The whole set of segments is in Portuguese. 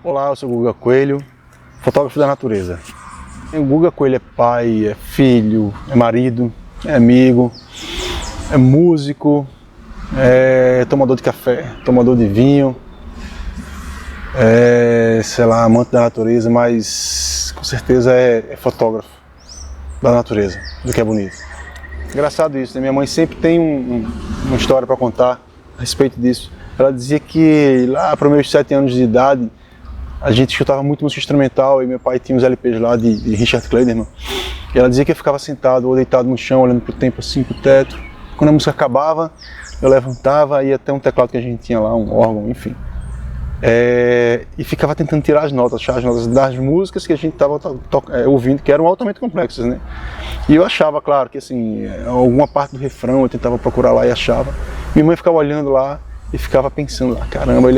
Olá, eu sou o Guga Coelho, fotógrafo da natureza. O Guga Coelho é pai, é filho, é marido, é amigo, é músico, é tomador de café, tomador de vinho, sei lá, amante da natureza, mas com certeza é fotógrafo da natureza, do que é bonito. Engraçado isso, né? Minha mãe sempre tem uma história para contar a respeito disso. Ela dizia que lá para os meus 7 anos de idade, a gente escutava muito música instrumental e meu pai tinha uns LPs lá de Richard Clayderman. E ela dizia que eu ficava sentado ou deitado no chão, olhando pro tempo assim, pro teto. Quando a música acabava, eu levantava, ia até um teclado que a gente tinha lá, um órgão, enfim. E ficava tentando tirar as notas, achar as notas das músicas que a gente estava ouvindo, que eram altamente complexas, né? E eu achava, claro, que assim, alguma parte do refrão eu tentava procurar lá e achava. Minha mãe ficava olhando lá e ficava pensando, caramba, ele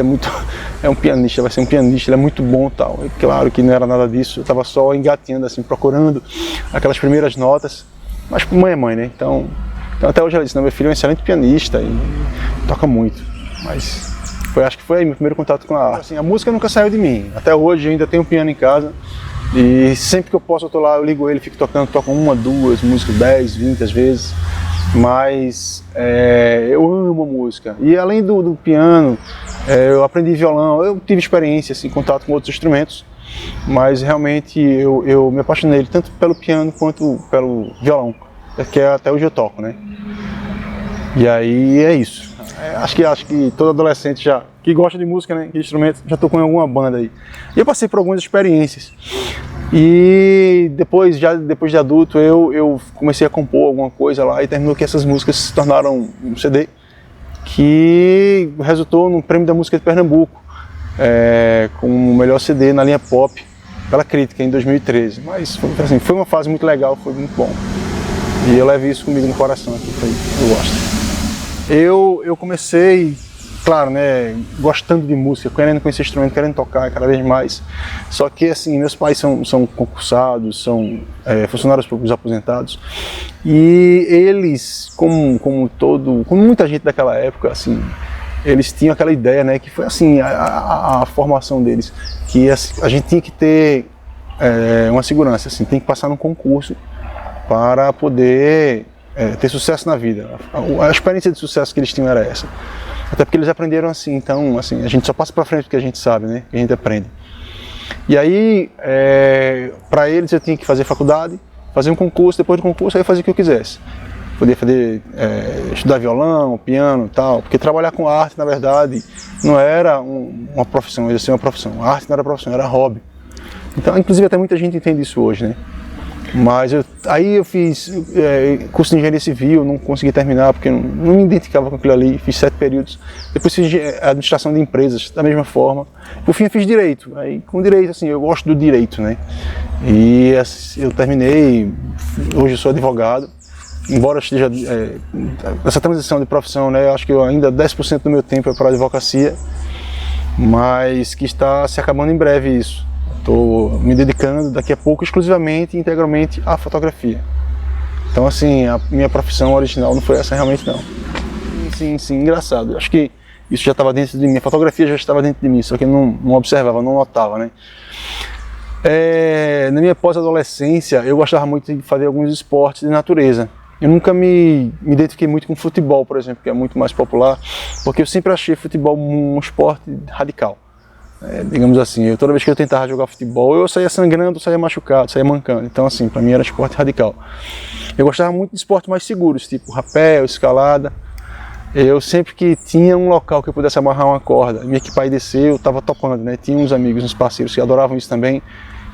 é um pianista, vai ser um pianista, ele é muito bom e tal. E claro que não era nada disso, eu estava só engatinhando assim, procurando aquelas primeiras notas, mas mãe é mãe, né? Então até hoje ela disse, não, meu filho é um excelente pianista e toca muito, mas acho que foi aí meu primeiro contato com a arte. Assim, a música nunca saiu de mim, até hoje eu ainda tenho um piano em casa e sempre que eu posso eu tô lá, eu ligo ele, fico tocando, toco uma, duas músicas, 10, 20 às vezes. Mas eu amo a música. E além do piano, eu aprendi violão, eu tive experiência, assim, contato com outros instrumentos, mas realmente eu me apaixonei tanto pelo piano quanto pelo violão, que até hoje eu toco, né? E aí é isso. Acho que todo adolescente que gosta de música, né, de instrumento, já tocou em alguma banda aí. E eu passei por algumas experiências. E depois de adulto eu comecei a compor alguma coisa lá e terminou que essas músicas se tornaram um CD que resultou no Prêmio da Música de Pernambuco, com o melhor CD na linha pop pela crítica em 2013. Mas assim, foi uma fase muito legal, foi muito bom. E eu levo isso comigo no coração aqui, eu gosto. Eu comecei, claro, né, gostando de música, querendo conhecer instrumento, querendo tocar cada vez mais. Só que assim, meus pais são concursados, são funcionários públicos aposentados. E eles, como muita gente daquela época, assim, eles tinham aquela ideia, né, que foi assim, a formação deles, que a gente tinha que ter uma segurança, assim, tem que passar num concurso para poder ter sucesso na vida. A experiência de sucesso que eles tinham era essa. Até porque eles aprenderam assim, então assim, a gente só passa para frente porque a gente sabe, né? Que a gente aprende. E aí, para eles eu tinha que fazer faculdade, fazer um concurso, depois do concurso aí eu fazia o que eu quisesse. Podia estudar violão, piano e tal, porque trabalhar com arte, na verdade, não era uma profissão, ia ser uma profissão. A arte não era profissão, era hobby. Então, inclusive até muita gente entende isso hoje, né? Mas aí eu fiz curso de engenharia civil, não consegui terminar porque não me identificava com aquilo ali, fiz 7 períodos. Depois fiz administração de empresas, da mesma forma. Por fim eu fiz direito, aí com direito, assim, eu gosto do direito, né? E eu terminei, hoje eu sou advogado, embora eu esteja nessa transição de profissão, né? Eu acho que ainda 10% do meu tempo é para a advocacia, mas que está se acabando em breve isso. Estou me dedicando daqui a pouco exclusivamente e integralmente à fotografia. Então assim, a minha profissão original não foi essa realmente não. Sim, engraçado. Acho que isso já estava dentro de mim, a fotografia já estava dentro de mim, só que eu não observava, não notava, né? Na minha pós-adolescência eu gostava muito de fazer alguns esportes de natureza. Eu nunca me identifiquei muito com futebol, por exemplo, que é muito mais popular, porque eu sempre achei futebol um esporte radical. Digamos assim, toda vez que eu tentava jogar futebol, eu saía sangrando, saía machucado, saía mancando. Então assim, para mim era esporte radical. Eu gostava muito de esportes mais seguros, tipo rapel, escalada. Eu sempre que tinha um local que eu pudesse amarrar uma corda, me equipar e descer, eu estava topando, né? Tinha uns amigos, uns parceiros que adoravam isso também.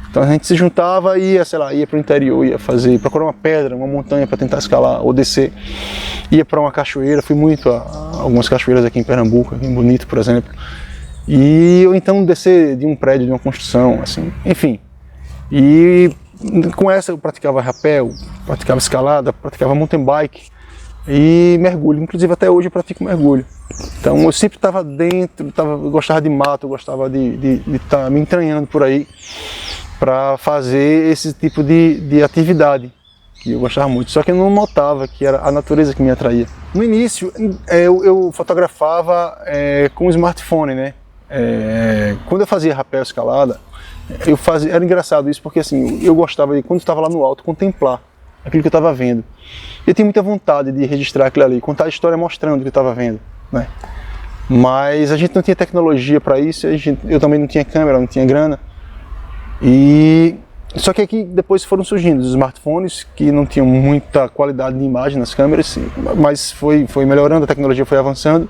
Então a gente se juntava e ia, sei lá, ia para o interior, procurar uma pedra, uma montanha para tentar escalar ou descer. Ia para uma cachoeira, fui muito a algumas cachoeiras aqui em Pernambuco, aqui em Bonito, por exemplo. Ou então descer de um prédio, de uma construção, assim, enfim. E com essa eu praticava rapel, praticava escalada, praticava mountain bike e mergulho. Inclusive até hoje eu pratico mergulho. Então eu sempre estava dentro, gostava de mato, gostava de estar me entranhando por aí para fazer esse tipo de atividade que eu gostava muito. Só que eu não notava que era a natureza que me atraía. No início eu fotografava com o smartphone, né? Quando eu fazia rapel, escalada, era engraçado isso, porque assim, eu gostava de, quando estava lá no alto, contemplar aquilo que eu estava vendo. Eu tinha muita vontade de registrar aquilo ali, contar a história mostrando o que eu estava vendo, né? Mas a gente não tinha tecnologia para isso, eu também não tinha câmera, não tinha grana. Só que aqui depois foram surgindo os smartphones que não tinham muita qualidade de imagem nas câmeras, mas foi melhorando, a tecnologia foi avançando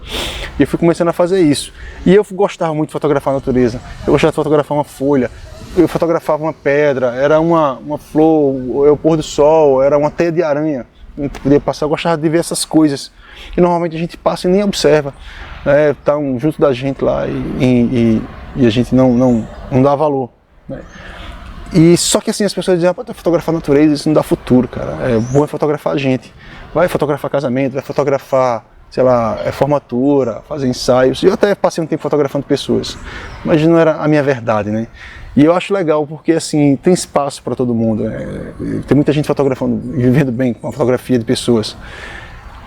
e eu fui começando a fazer isso. E eu gostava muito de fotografar a natureza, eu gostava de fotografar uma folha, eu fotografava uma pedra, era uma flor, o pôr do sol, era uma teia de aranha, eu podia passar, eu gostava de ver essas coisas que normalmente a gente passa e nem observa, né? Tá junto da gente lá e a gente não dá valor, né? E só que assim, as pessoas dizem, fotografar a natureza, isso não dá futuro, cara. É bom fotografar a gente. Vai fotografar casamento, vai fotografar, sei lá, formatura, fazer ensaios. Eu até passei um tempo fotografando pessoas, mas não era a minha verdade, né? E eu acho legal porque assim, tem espaço para todo mundo, né? Tem muita gente fotografando, vivendo bem com a fotografia de pessoas.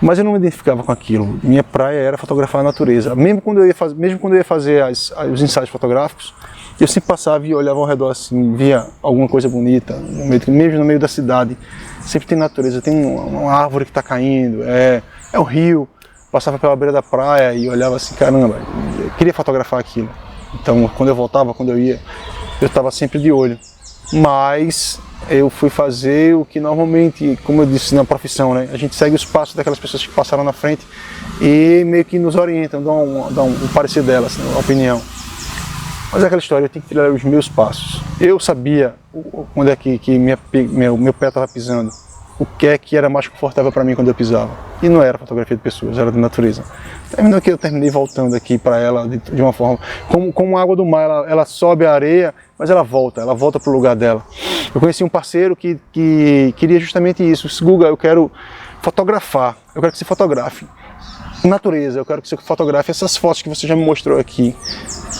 Mas eu não me identificava com aquilo. Minha praia era fotografar a natureza. Mesmo quando eu ia fazer os ensaios fotográficos, eu sempre passava e olhava ao redor assim, via alguma coisa bonita, mesmo no meio da cidade. Sempre tem natureza, tem uma árvore que está caindo, é o rio. Passava pela beira da praia e olhava assim, caramba, eu queria fotografar aquilo. Então, quando eu voltava, quando eu ia, eu estava sempre de olho. Mas eu fui fazer o que normalmente, como eu disse na profissão, né, a gente segue os passos daquelas pessoas que passaram na frente e meio que nos orientam, dão um parecer delas, né, uma opinião. Mas é aquela história, eu tenho que tirar os meus passos. Eu sabia onde é que meu pé estava pisando, o que é que era mais confortável para mim quando eu pisava. E não era fotografia de pessoas, era de natureza. Terminou que eu terminei voltando aqui para ela de uma forma, como a água do mar, ela sobe a areia, mas ela volta para o lugar dela. Eu conheci um parceiro que queria justamente isso. Guga, eu quero fotografar, eu quero que você fotografe natureza, eu quero que você fotografe essas fotos que você já me mostrou aqui.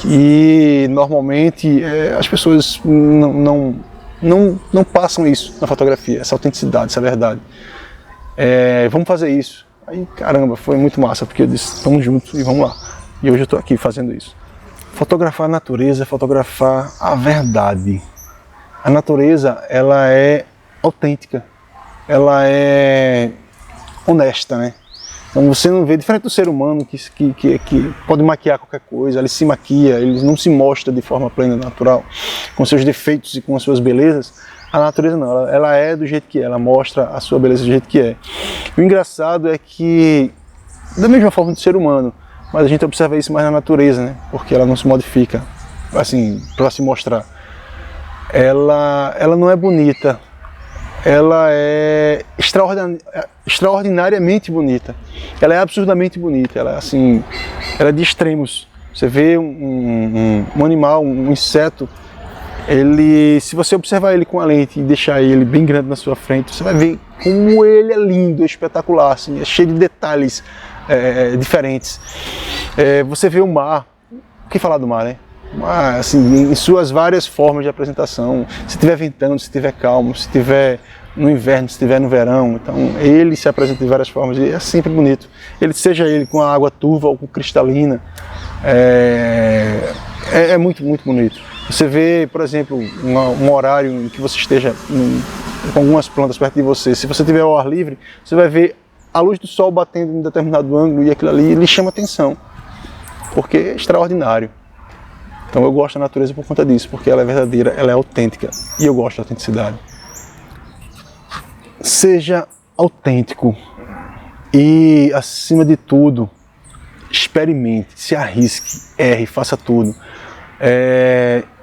E normalmente as pessoas não passam isso na fotografia, essa autenticidade, essa verdade. Vamos fazer isso. Aí, caramba, foi muito massa, porque eu disse, vamos juntos e vamos lá. E hoje eu estou aqui fazendo isso. Fotografar a natureza, fotografar a verdade. A natureza, ela é autêntica, ela é honesta, né? Então você não vê, diferente do ser humano que pode maquiar qualquer coisa, ele se maquia, ele não se mostra de forma plena, natural, com seus defeitos e com as suas belezas. A natureza não, ela é do jeito que é, ela mostra a sua beleza do jeito que é. O engraçado é que, da mesma forma do ser humano, mas a gente observa isso mais na natureza, né? Porque ela não se modifica, assim, para se mostrar. Ela não é bonita, ela é extraordinariamente bonita. Ela é absurdamente bonita, ela é de extremos. Você vê um animal, um inseto, se você observar ele com a lente e deixar ele bem grande na sua frente, você vai ver como ele é lindo, espetacular, assim, é cheio de detalhes diferentes. Você vê o mar, o que falar do mar, né? Mas, assim, em suas várias formas de apresentação, se estiver ventando, se estiver calmo, se estiver no inverno, se estiver no verão, então ele se apresenta de várias formas e é sempre bonito. Seja ele com a água turva ou com cristalina, é muito, muito bonito. Você vê, por exemplo, um horário em que você esteja com algumas plantas perto de você, se você estiver ao ar livre, você vai ver a luz do sol batendo em determinado ângulo e aquilo ali lhe chama atenção, porque é extraordinário. Então eu gosto da natureza por conta disso, porque ela é verdadeira, ela é autêntica, e eu gosto da autenticidade. Seja autêntico e, acima de tudo, experimente, se arrisque, erre, faça tudo.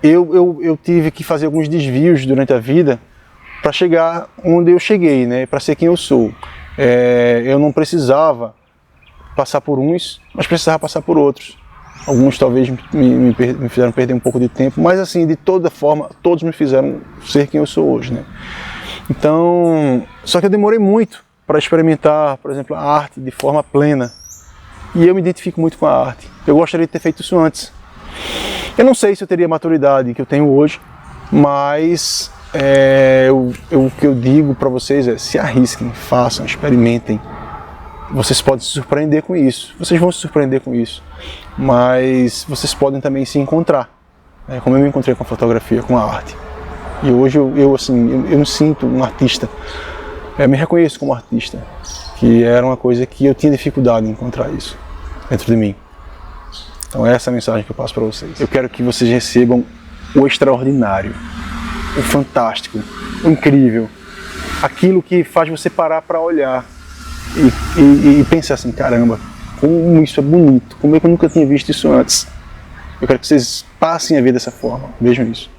Eu tive que fazer alguns desvios durante a vida para chegar onde eu cheguei, né? Para ser quem eu sou. Eu não precisava passar por uns, mas precisava passar por outros. Alguns talvez me fizeram perder um pouco de tempo, mas assim, de toda forma, todos me fizeram ser quem eu sou hoje, né? Então, só que eu demorei muito para experimentar, por exemplo, a arte de forma plena. E eu me identifico muito com a arte. Eu gostaria de ter feito isso antes. Eu não sei se eu teria a maturidade que eu tenho hoje, mas o que eu digo para vocês é: se arrisquem, façam, experimentem. Vocês podem se surpreender com isso. Vocês vão se surpreender com isso. mas vocês podem também se encontrar, como eu me encontrei com a fotografia, com a arte. E hoje eu me sinto um artista, eu me reconheço como artista, que era uma coisa que eu tinha dificuldade em encontrar isso dentro de mim. Então essa é a mensagem que eu passo para vocês. Eu quero que vocês recebam o extraordinário, o fantástico, o incrível, aquilo que faz você parar para olhar e pensar assim, caramba, como isso é bonito, como é que eu nunca tinha visto isso antes. Eu quero que vocês passem a ver dessa forma, vejam isso.